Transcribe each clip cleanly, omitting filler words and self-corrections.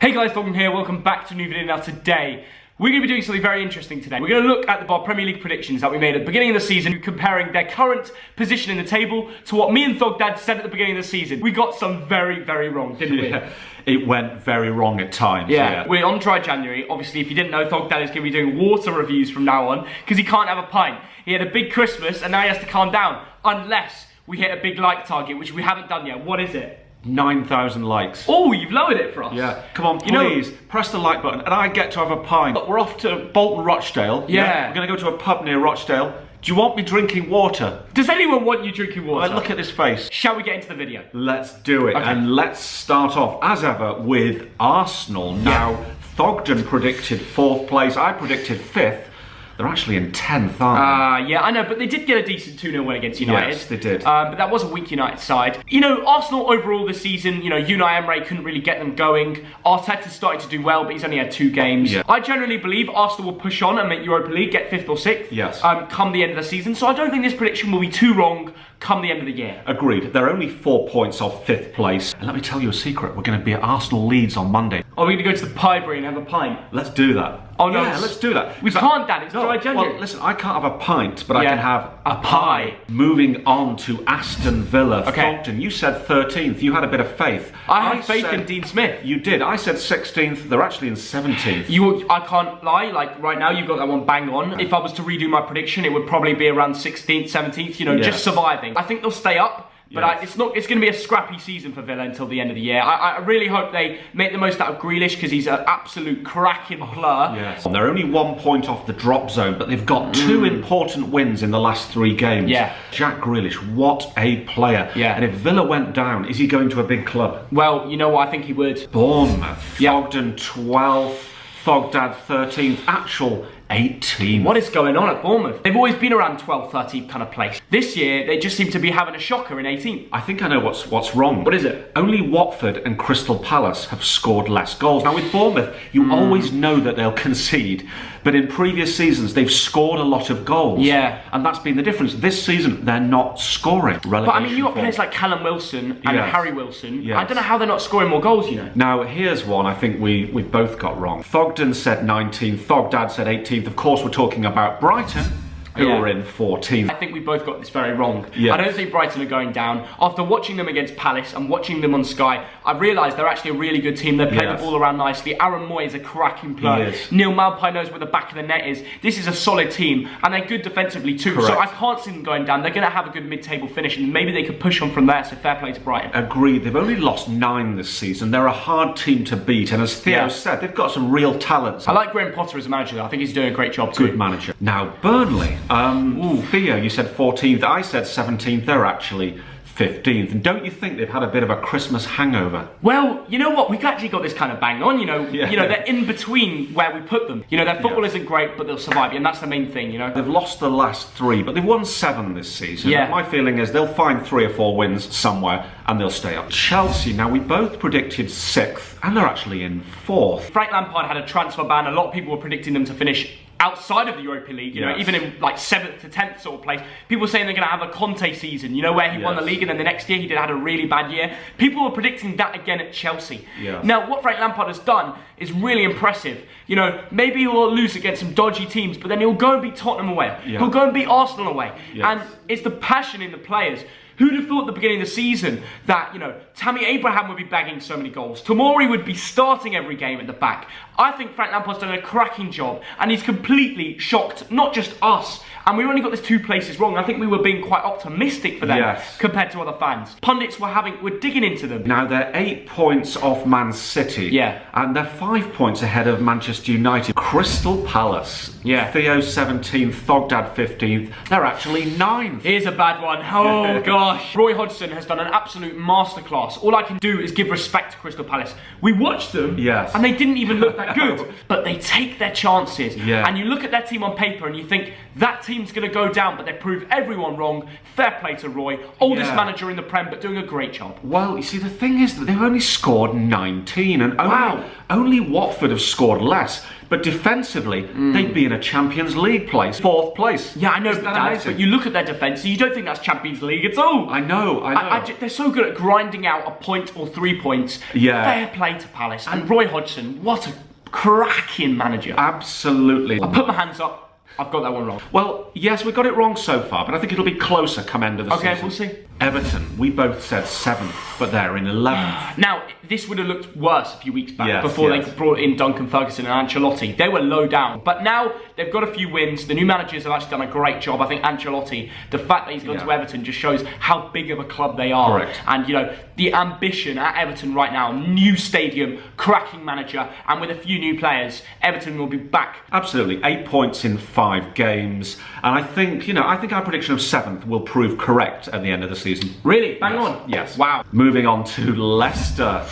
Hey guys, Thogden here, welcome back to a new video. Now today, we're going to be doing something very interesting today. We're going to look at our Premier League predictions that we made at the beginning of the season, comparing their current position in the table to what me and THOGDAD said at the beginning of the season. We got some very, very wrong, didn't we? Yeah, it went very wrong at times. Yeah. We're on dry January. Obviously, if you didn't know, THOGDAD is going to be doing water reviews from now on, because he can't have a pint. He had a big Christmas, and now he has to calm down, unless we hit a big like target, which we haven't done yet. What is it? 9,000 likes. Oh, you've lowered it for us. Yeah, come on, please, press the like button and I get to have a pint. Look, we're off to Bolton Rochdale. Yeah. We're going to go to a pub near Rochdale. Do you want me drinking water? Does anyone want you drinking water? Well, look at this face. Shall we get into the video? Let's do it. Okay. And let's start off, as ever, with Arsenal. Now, Thogden predicted 4th place. I predicted 5th. They're actually in 10th, aren't they? Yeah, I know, but they did get a decent 2-0 win against United. Yes, they did. But that was a weak United side. You know, Arsenal overall this season, you know, Unai Emery couldn't really get them going. Arteta's starting to do well, but he's only had 2 games. Yeah. I generally believe Arsenal will push on and make Europa League, get 5th or 6th. Yes. Come the end of the season. So I don't think this prediction will be too wrong come the end of the year. Agreed. They're only 4 points off 5th place. And let me tell you a secret. We're going to be at Arsenal Leeds on Monday. Are we going to go to the Piebreak and have a pint? Let's do that. Oh no, yeah, let's do that. We can't, Dad. It's dry January. Well, listen, I can't have a pint, but I can have a pie. Moving on to Aston Villa. Okay. Thogden, you said 13th. You had a bit of faith. I had faith in Dean Smith. You did. I said 16th. They're actually in 17th. I can't lie. Like right now, you've got that one bang on. If I was to redo my prediction, it would probably be around 16th, 17th. You know, just surviving. I think they'll stay up. But it's going to be a scrappy season for Villa until the end of the year. I really hope they make the most out of Grealish because he's an absolute cracking player. Yes. They're only 1 point off the drop zone, but they've got 2 important wins in the last 3 games. Yeah. Jack Grealish, what a player. Yeah. And if Villa went down, is he going to a big club? Well, you know what? I think he would. Bournemouth, Thogden 12th, Thogdad 13th, actual 18th. What is going on at Bournemouth? They've always been around 12th, 13th kind of place. This year, they just seem to be having a shocker in 18th. I think I know what's wrong. What is it? Only Watford and Crystal Palace have scored less goals. Now with Bournemouth, you always know that they'll concede, but in previous seasons, they've scored a lot of goals. Yeah. And that's been the difference. This season, they're not scoring. But I mean, you've got players like Callum Wilson and Harry Wilson. Yes. I don't know how they're not scoring more goals, you know. Now, here's one I think we've both got wrong. Thogden said 19th, Thogdad said 18th. Of course, we're talking about Brighton, who are in 14th. I think we both got this very wrong. Yes. I don't think Brighton are going down. After watching them against Palace and watching them on Sky, I realised they're actually a really good team. They play the ball around nicely. Aaron Moy is a cracking player. Neil Maupay knows where the back of the net is. This is a solid team, and they're good defensively too. Correct. So I can't see them going down. They're going to have a good mid-table finish, and maybe they could push on from there, so fair play to Brighton. Agreed. They've only lost 9 this season. They're a hard team to beat, and as Theo said, they've got some real talents. I like Graham Potter as a manager, though. I think he's doing a great job too. Good manager. Now, Burnley. Theo, you said 14th. I said 17th. They're actually 15th. And don't you think they've had a bit of a Christmas hangover? Well, you know what? We've actually got this kind of bang on, you know. You know, they're in between where we put them. You know, their football isn't great, but they'll survive, and that's the main thing, you know. They've lost the last 3, but they've won 7 this season. Yeah. My feeling is they'll find 3 or 4 wins somewhere, and they'll stay up. Chelsea, now we both predicted 6th, and they're actually in 4th. Frank Lampard had a transfer ban. A lot of people were predicting them to finish outside of the Europa League, you know, even in like 7th to 10th sort of place. People were saying they're going to have a Conte season, you know, where he won the league and then the next year he had a really bad year. People were predicting that again at Chelsea. Now, what Frank Lampard has done is really impressive. You know, maybe he'll lose against some dodgy teams, but then he'll go and beat Tottenham away. He'll go and beat Arsenal away. And it's the passion in the players. Who'd have thought at the beginning of the season that, you know, Tammy Abraham would be bagging so many goals? Tomori would be starting every game at the back. I think Frank Lampard's done a cracking job, and he's completely shocked, not just us. And we only got this 2 places wrong. I think we were being quite optimistic for them compared to other fans. Pundits were digging into them. Now they're 8 points off Man City. And they're 5 points ahead of Manchester United. Crystal Palace. Theo 17th, Thogdad 15th. They're actually 9th. Here's a bad one. Oh gosh. Roy Hodgson has done an absolute masterclass. All I can do is give respect to Crystal Palace. We watched them and they didn't even look that good. But they take their chances. And you look at their team on paper and you think, that team's going to go down, but they prove everyone wrong. Fair play to Roy. Oldest manager in the Prem, but doing a great job. Well, you see, the thing is that they've only scored 19, and only Watford have scored less. But defensively, they'd be in a Champions League place, 4th place. Yeah, I know, but you look at their defence, and you don't think that's Champions League at all. I know. They're so good at grinding out a point or 3 points. Yeah. Fair play to Palace. And Roy Hodgson, what a cracking manager. Absolutely. I put my hands up. I've got that one wrong. Well, yes, we got it wrong so far, but I think it'll be closer come end of the season. Okay, we'll see. Everton, we both said 7th, but they're in 11th. Now, this would have looked worse a few weeks back before they brought in Duncan Ferguson and Ancelotti. They were low down, but now they've got a few wins. The new managers have actually done a great job. I think Ancelotti, the fact that he's gone to Everton just shows how big of a club they are. Correct. And, you know, the ambition at Everton right now, new stadium, cracking manager, and with a few new players, Everton will be back. Absolutely. 8 points in 5 games. And I think our prediction of 7th will prove correct at the end of the season. Really? Bang on? Yes. Wow. Moving on to Leicester.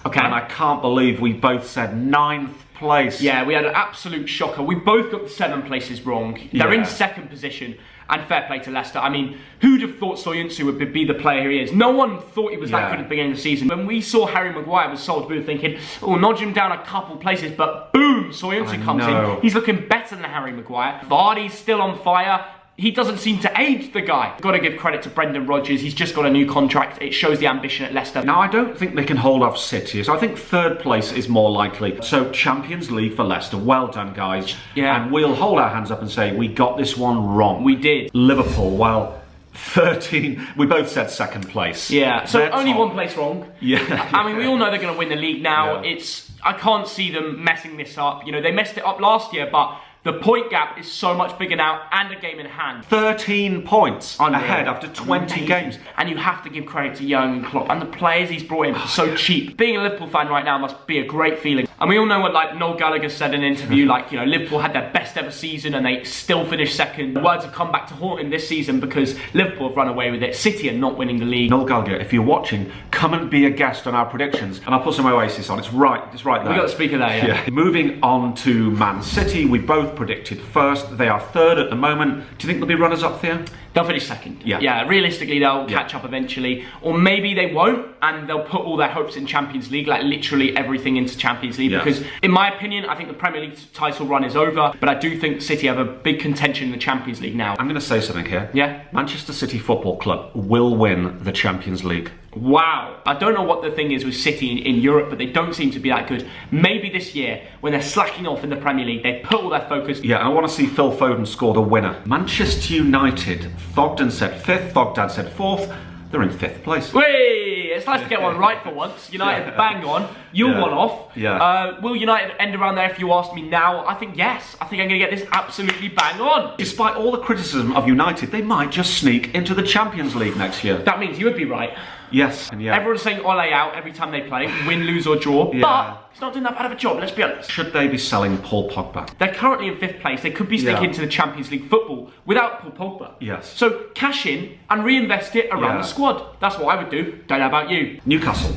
Okay. And I can't believe we both said 9th place. Yeah, we had an absolute shocker. We both got the 7 places wrong. They're in 2nd position. And fair play to Leicester. I mean, who'd have thought Soyuncu would be the player he is? No one thought he was that good at the beginning of the season. When we saw Harry Maguire was sold, we were thinking, oh, nudge him down a couple places, but boom, Soyuncu comes in. He's looking better than Harry Maguire. Vardy's still on fire. He doesn't seem to age the guy. Got to give credit to Brendan Rodgers. He's just got a new contract. It shows the ambition at Leicester. Now, I don't think they can hold off City, so I think 3rd place is more likely. So, Champions League for Leicester. Well done, guys. Yeah. And we'll hold our hands up and say, we got this one wrong. We did. Liverpool, well, 13. We both said 2nd place. Yeah, so only 1 place wrong. Yeah. I mean, we all know they're going to win the league now. I can't see them messing this up. You know, they messed it up last year, but the point gap is so much bigger now, and a game in hand. 13 points ahead after 20 games. And you have to give credit to Jurgen Klopp and the players he's brought in for so cheap. Being a Liverpool fan right now must be a great feeling. And we all know what Noel Gallagher said in an interview, Liverpool had their best ever season and they still finished 2nd. The words have come back to haunt him this season because Liverpool have run away with it. City are not winning the league. Noel Gallagher, if you're watching, come and be a guest on our predictions, and I'll put some Oasis on. It's right there. We got the speaker there, yeah. Moving on to Man City, we both predicted 1st. They are 3rd at the moment. Do you think they'll be runners-up, Theo? They'll finish 2nd. Yeah. Realistically, they'll catch up eventually. Or maybe they won't, and they'll put all their hopes in Champions League, like literally everything into Champions League. Because, in my opinion, I think the Premier League title run is over, but I do think City have a big contention in the Champions League now. I'm going to say something here. Yeah? Manchester City Football Club will win the Champions League. Wow. I don't know what the thing is with City in Europe, but they don't seem to be that good. Maybe this year, when they're slacking off in the Premier League, they put all their focus... Yeah, I want to see Phil Foden score the winner. Manchester United. Thogden said 5th, Thogdad said 4th. They're in 5th place. Whee! It's nice to get one right for once. United bang on. You're one off. Yeah. Will United end around there if you asked me now? I think yes. I think I'm going to get this absolutely bang on. Despite all the criticism of United, they might just sneak into the Champions League next year. That means you would be right. Yes. Everyone's saying Ole out every time they play, win, lose or draw, but he's not doing that bad of a job, let's be honest. Should they be selling Paul Pogba? They're currently in 5th place. They could be sneaking into the Champions League football without Paul Pogba. Yes. So cash in and reinvest it around the squad. That's what I would do. Don't know about you. Newcastle.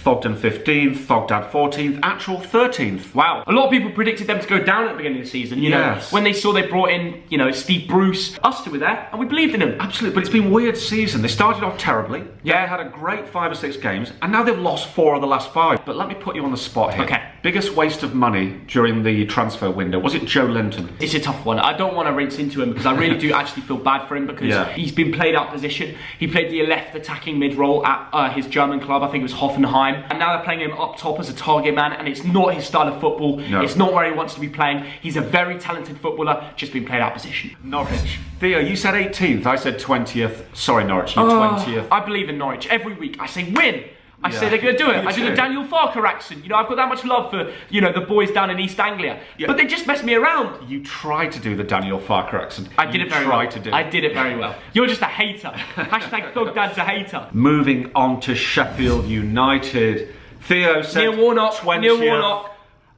Thogden 15th, Thogdad 14th, actual 13th. Wow. A lot of people predicted them to go down at the beginning of the season. You know, when they saw they brought in, Steve Bruce, us two were there, and we believed in them. Absolutely, but it's been a weird season. They started off terribly. Yeah. They had a great 5 or 6 games, and now they've lost 4 of the last 5. But let me put you on the spot here. Okay. Biggest waste of money during the transfer window, was it Joe Linton? It's a tough one. I don't want to rinse into him because I really do actually feel bad for him because he's been played out position. He played the left attacking mid role at his German club, I think it was Hoffenheim, and now they're playing him up top as a target man, and it's not his style of football. No. It's not where he wants to be playing. He's a very talented footballer, just been played out position. Norwich. Theo, you said 18th, I said 20th. Sorry, Norwich, you 20th. I believe in Norwich. Every week I say win. I say they're going to do it. I do the Daniel Farker accent. I've got that much love for, the boys down in East Anglia. Yeah. But they just mess me around. You tried to do the Daniel Farker accent. I did it very well. I did it very well. You're just a hater. Hashtag THOGDAD's a hater. Moving on to Sheffield United. Theo said Neil Warnock. 20th. Neil Warnock.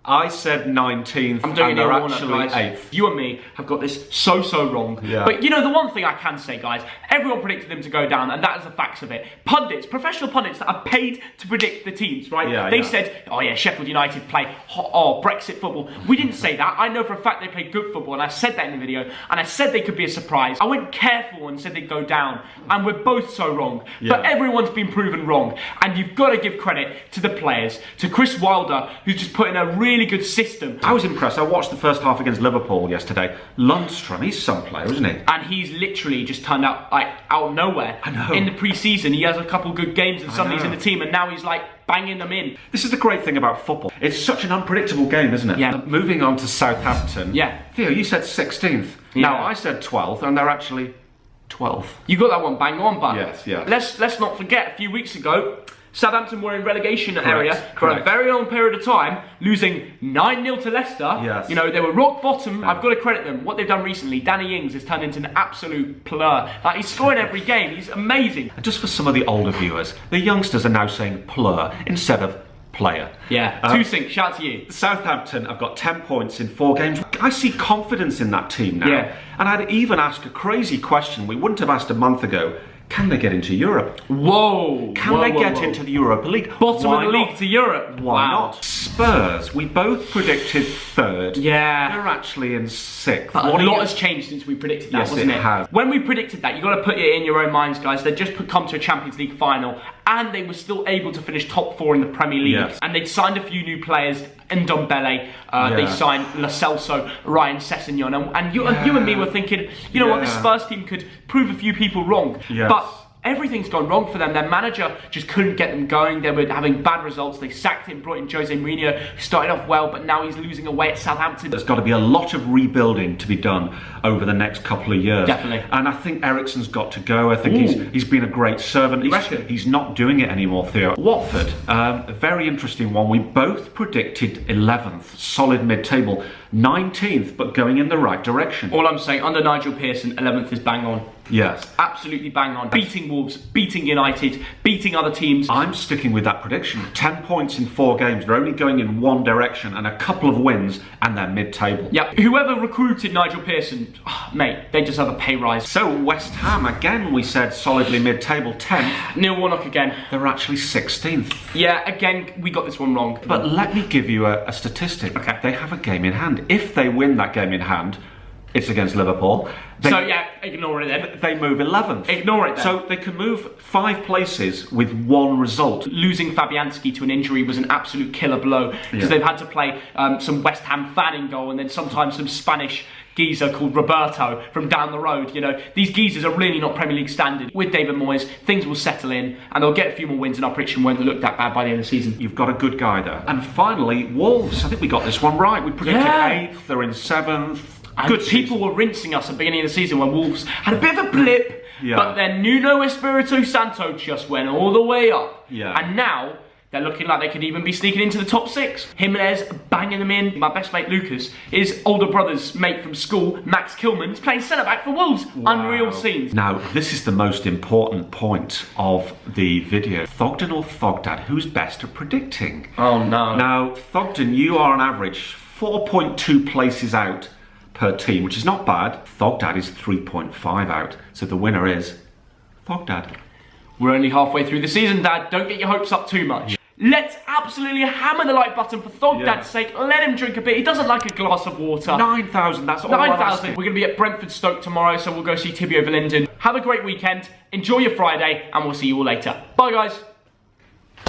I said 19th. I'm doing and Neil they're Warnock, actually guys. 8th. You and me have got this so wrong. Yeah. But the one thing I can say, guys, everyone predicted them to go down, and that is the facts of it. Pundits, professional pundits that are paid to predict the teams, right? They said, oh yeah, Sheffield United play Brexit football. We didn't say that. I know for a fact they play good football, and I said that in the video, and I said they could be a surprise. I went careful and said they'd go down, and we're both so wrong. Yeah. But everyone's been proven wrong, and you've got to give credit to the players, to Chris Wilder, who's just put in a really really good system. I was impressed. I watched the first half against Liverpool yesterday. Lundstrom, he's some player, isn't he? And he's literally just turned out like out of nowhere. I know. In the pre-season, he has a couple good games and suddenly he's in the team, and now he's like banging them in. This is the great thing about football. It's such an unpredictable game, isn't it? Yeah. Moving on to Southampton. Yeah. Theo, you said 16th. Yeah. Now, I said 12th, and they're actually 12th. You got that one bang on, but yes. Let's not forget, a few weeks ago, Southampton were in relegation area for correct. a very long period of time, losing 9-0 to Leicester. Yes. You know, they were rock bottom. I've got to credit them. What they've done recently, Danny Ings has turned into an absolute plur. Like, he's scoring every game. He's amazing. And just for some of the older viewers, the youngsters are now saying plur instead of player. Yeah, Two Sync, shout out to you. Southampton have got 10 points in 4 games. I see confidence in that team now. Yeah. And I'd even ask a crazy question we wouldn't have asked a month ago. Can they get into Europe? Whoa! Can they get into the Europa League? Bottom of the league to Europe. Why not? Spurs, we both predicted 3rd. Yeah. They're actually in 6th. But a lot has changed since we predicted that, Yes, wasn't it has. When we predicted that, you've got to put it in your own minds, guys. They'd just come to a Champions League final, and they were still able to finish top 4 in the Premier League. Yes. And they'd signed a few new players. Ndombele, they signed Lo Celso, Ryan Sessegnon, and you and me were thinking, you know what, this Spurs team could prove a few people wrong. Yes. But everything's gone wrong for them. Their manager just couldn't get them going. They were having bad results. They sacked him, brought in Jose Mourinho, who started off well, but now he's losing away at Southampton. There's got to be a lot of rebuilding to be done over the next couple of years. Definitely. And I think Eriksen's got to go. I think he's been a great servant. He's not doing it anymore, Theo. Watford, a very interesting one. We both predicted 11th, solid mid-table. 19th, but going in the right direction. All I'm saying, under Nigel Pearson, 11th is bang on. Yes. Absolutely bang on. Beating Wolves, beating United, beating other teams. I'm sticking with that prediction. 10 points in 4 games. They're only going in one direction, and a couple of wins, and they're mid-table. Yeah. Whoever recruited Nigel Pearson, mate, they deserve a pay rise. So West Ham, again, we said solidly mid-table, 10th. Neil Warnock again. They're actually 16th. Yeah, again, we got this one wrong. But let me give you a statistic. Okay. They have a game in hand. If they win that game in hand, it's against Liverpool. So yeah, ignore it then. They move 11th. Ignore it then. So they can move 5 places with 1 result. Losing Fabianski to an injury was an absolute killer blow, because they've had to play some West Ham fan in goal, and then sometimes some Spanish geezer called Roberto from down the road. You know, these geezers are really not Premier League standard. With David Moyes, things will settle in, and they'll get a few more wins, and our prediction won't look that bad by the end of the season. You've got a good guy there. And finally, Wolves. I think we got this one right. We predicted 8th, they're in 7th. Good people were rinsing us at the beginning of the season when Wolves had a bit of a blip, but then Nuno Espirito Santo just went all the way up. And now they're looking like they could even be sneaking into the top 6. Jimenez banging them in. My best mate Lucas, his older brother's mate from school, Max Kilman, is playing centre-back for Wolves. Wow. Unreal scenes. Now, this is the most important point of the video. Thogden or Thogdad, who's best at predicting? Oh no. Now, Thogden, you are on average 4.2 places out per team, which is not bad. Thogdad is 3.5 out, so the winner is Thogdad. We're only halfway through the season, Dad. Don't get your hopes up too much. Let's absolutely hammer the like button for Thogdad's sake. Let him drink a bit. He doesn't like a glass of water. 9,000, that's all 9,000. We're going to be at Brentford Stoke tomorrow, so we'll go see Tibio Verlinden. Have a great weekend. Enjoy your Friday, and we'll see you all later. Bye, guys.